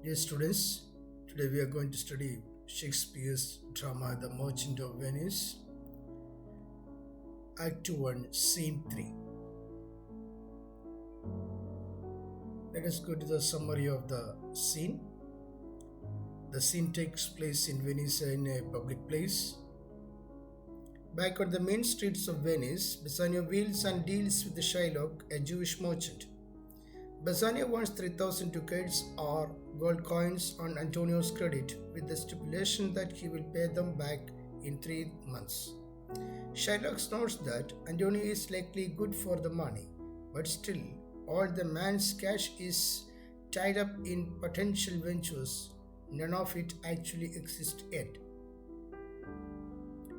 Dear students, today we are going to study Shakespeare's drama The Merchant of Venice, Act 1, Scene 3. Let us go to the summary of the scene. The scene takes place in Venice in a public place. Back on the main streets of Venice, Bassanio wheels and deals with Shylock, a Jewish merchant. Bassanio wants 3,000 ducats or gold coins on Antonio's credit with the stipulation that he will pay them back in 3 months. Shylock notes that Antonio is likely good for the money, but still, all the man's cash is tied up in potential ventures. None of it actually exists yet.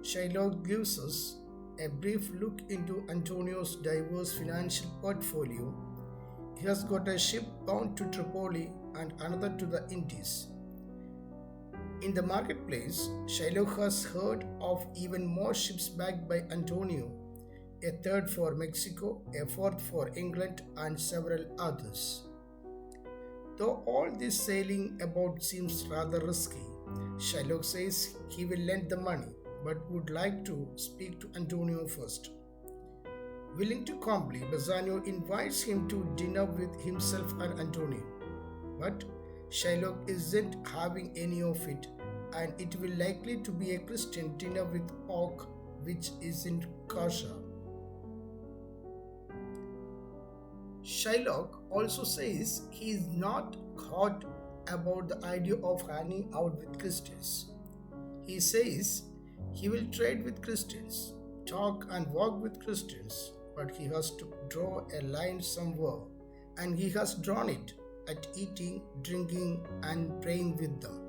Shylock gives us a brief look into Antonio's diverse financial portfolio. He has got a ship bound to Tripoli and another to the Indies. In the marketplace, Shylock has heard of even more ships backed by Antonio, a third for Mexico, a fourth for England, and several others. Though all this sailing about seems rather risky, Shylock says he will lend the money but would like to speak to Antonio first. Willing to comply, Bassanio invites him to dinner with himself and Antonio. But Shylock isn't having any of it, and it will likely to be a Christian dinner with pork, which isn't kosher. Shylock also says he is not hot about the idea of hanging out with Christians. He says he will trade with Christians, talk and walk with Christians, but he has to draw a line somewhere, and he has drawn it at eating, drinking, and praying with them.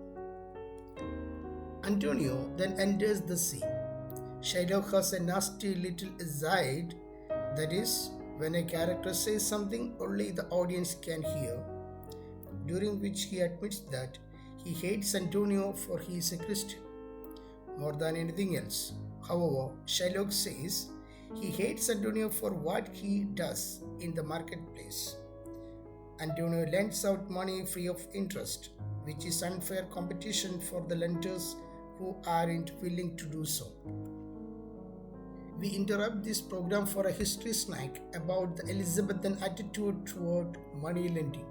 Antonio then enters the scene. Shylock has a nasty little aside, that is, when a character says something only the audience can hear, during which he admits that he hates Antonio for he is a Christian more than anything else. However, Shylock says he hates Antonio for what he does in the marketplace. Antonio lends out money free of interest, which is unfair competition for the lenders who aren't willing to do so. We interrupt this program for a history snack about the Elizabethan attitude toward money lending.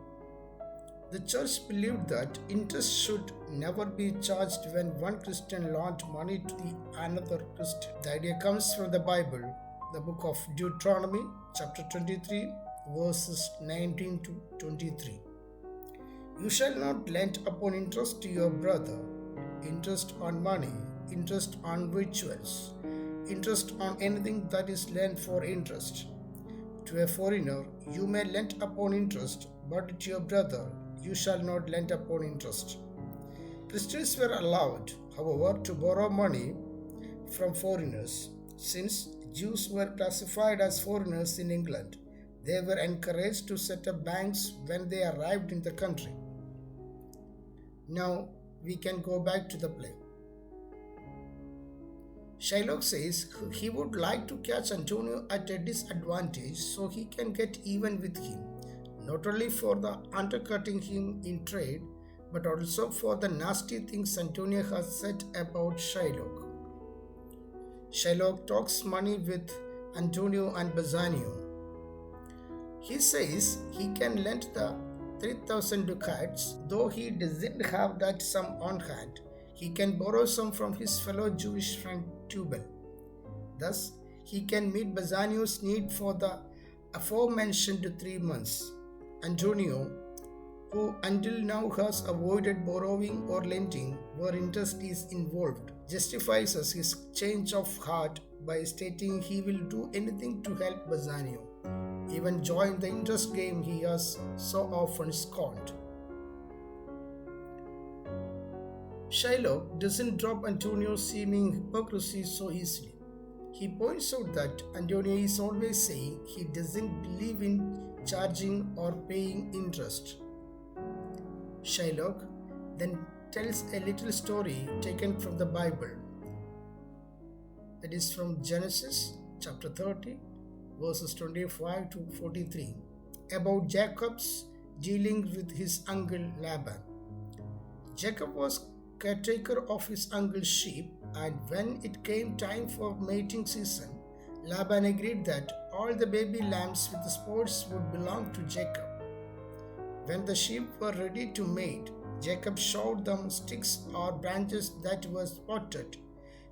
The church believed that interest should never be charged when one Christian loaned money to the another Christian. The idea comes from the Bible, the book of Deuteronomy, chapter 23, verses 19 to 23. You shall not lend upon interest to your brother, interest on money, interest on rituals, interest on anything that is lent for interest. To a foreigner, you may lend upon interest, but to your brother, you shall not lend upon interest. Christians were allowed, however, to borrow money from foreigners. Since Jews were classified as foreigners in England, they were encouraged to set up banks when they arrived in the country. Now we can go back to the play. Shylock says he would like to catch Antonio at a disadvantage so he can get even with him, not only for the undercutting him in trade, but also for the nasty things Antonio has said about Shylock. Shylock talks money with Antonio and Bassanio. He says he can lend the 3,000 ducats, though he doesn't have that sum on hand. He can borrow some from his fellow Jewish friend Tubal. Thus, he can meet Bassanio's need for the aforementioned 3 months. Antonio, who until now has avoided borrowing or lending where interest is involved, justifies his change of heart by stating he will do anything to help Bassanio, even join the interest game he has so often scorned. Shylock doesn't drop Antonio's seeming hypocrisy so easily. He points out that Antonio is always saying he doesn't believe in charging or paying interest. Shylock then tells a little story taken from the Bible, that is from Genesis chapter 30, verses 25 to 43, about Jacob's dealing with his uncle Laban. Jacob was caretaker of his uncle's sheep, and when it came time for mating season, Laban agreed that all the baby lambs with the spots would belong to Jacob. When the sheep were ready to mate, Jacob showed them sticks or branches that were spotted,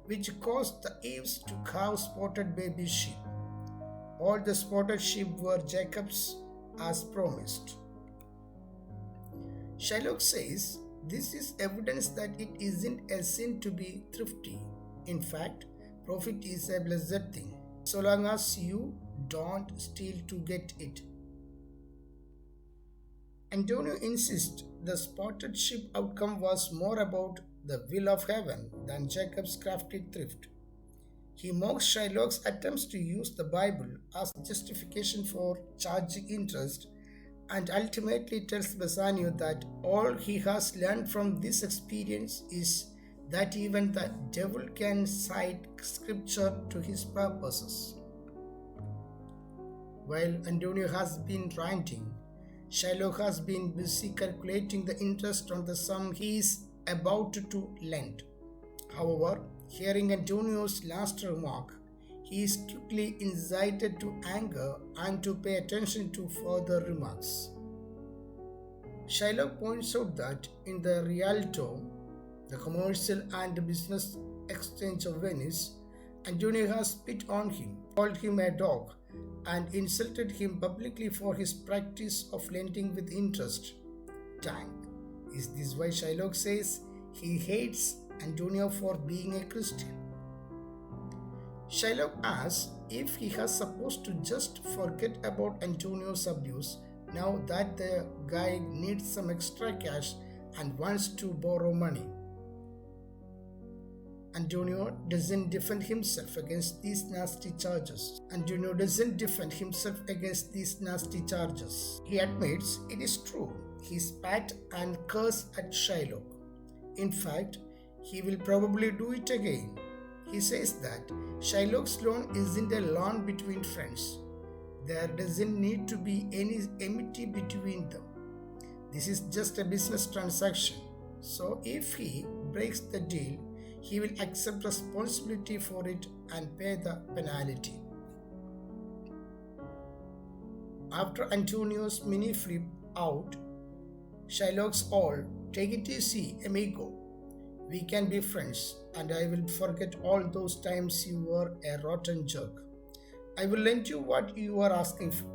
which caused the Eves to carve spotted baby sheep. All the spotted sheep were Jacob's as promised. Shylock says this is evidence that it isn't a sin to be thrifty. In fact, profit is a blessed thing, so long as you don't steal to get it. Antonio insists the spotted sheep outcome was more about the will of heaven than Jacob's crafty thrift. He mocks Shylock's attempts to use the Bible as justification for charging interest and ultimately tells Bassanio that all he has learned from this experience is that even the devil can cite scripture to his purposes. While Antonio has been ranting, Shylock has been busy calculating the interest on the sum he is about to lend. However, hearing Antonio's last remark, he is quickly incited to anger and to pay attention to further remarks. Shylock points out that in the Rialto, the commercial and business exchange of Venice, Antonio has spit on him, called him a dog, and insulted him publicly for his practice of lending with interest. Dang, is this why Shylock says he hates Antonio for being a Christian? Shylock asks if he has supposed to just forget about Antonio's abuse now that the guy needs some extra cash and wants to borrow money. Antonio doesn't defend himself against these nasty charges. He admits it is true. He spat and cursed at Shylock. In fact, he will probably do it again. He says that Shylock's loan isn't a loan between friends. There doesn't need to be any enmity between them. This is just a business transaction. So if he breaks the deal, he will accept responsibility for it and pay the penalty. After Antonio's mini flip out, Shylock's all, take it easy, amigo. We can be friends, and I will forget all those times you were a rotten jerk. I will lend you what you are asking for,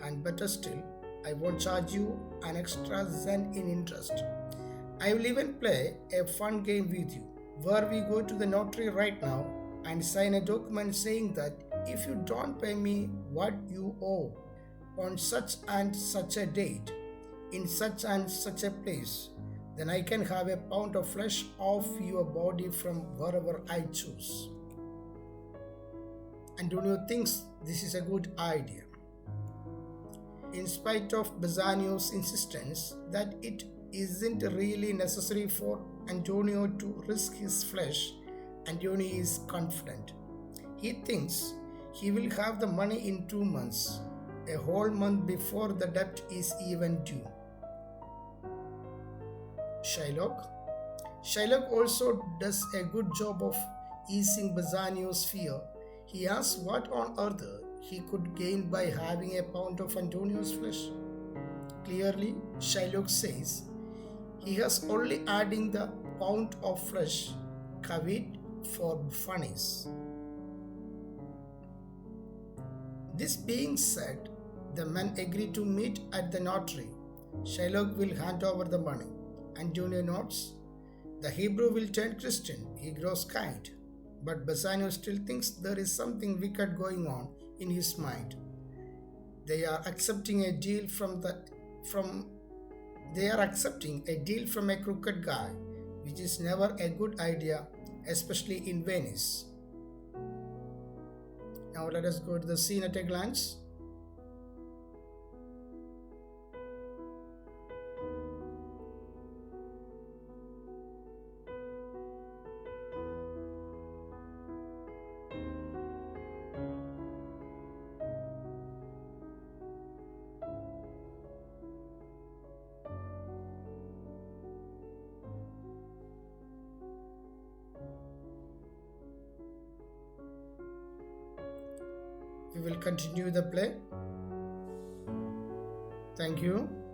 and better still, I won't charge you an extra cent in interest. I will even play a fun game with you, where we go to the notary right now and sign a document saying that if you don't pay me what you owe on such and such a date, in such and such a place, then I can have a pound of flesh off your body from wherever I choose. Antonio thinks this is a good idea. In spite of Bassanio's insistence that it isn't really necessary for Antonio to risk his flesh, Antonio is confident. He thinks he will have the money in 2 months, a whole month before the debt is even due. Shylock also does a good job of easing Bassanio's fear. He asks what on earth he could gain by having a pound of Antonio's flesh. Clearly, Shylock says he has only adding the pound of flesh caveat for funnies. This being said, the men agree to meet at the notary. Shylock will hand over the money. Antonio nods. The Hebrew will turn Christian. He grows kind. But Bassanio still thinks there is something wicked going on in his mind. They are accepting a deal from a crooked guy, which is never a good idea, especially in Venice. Now let us go to the scene at a glance. we will continue the play. Thank you.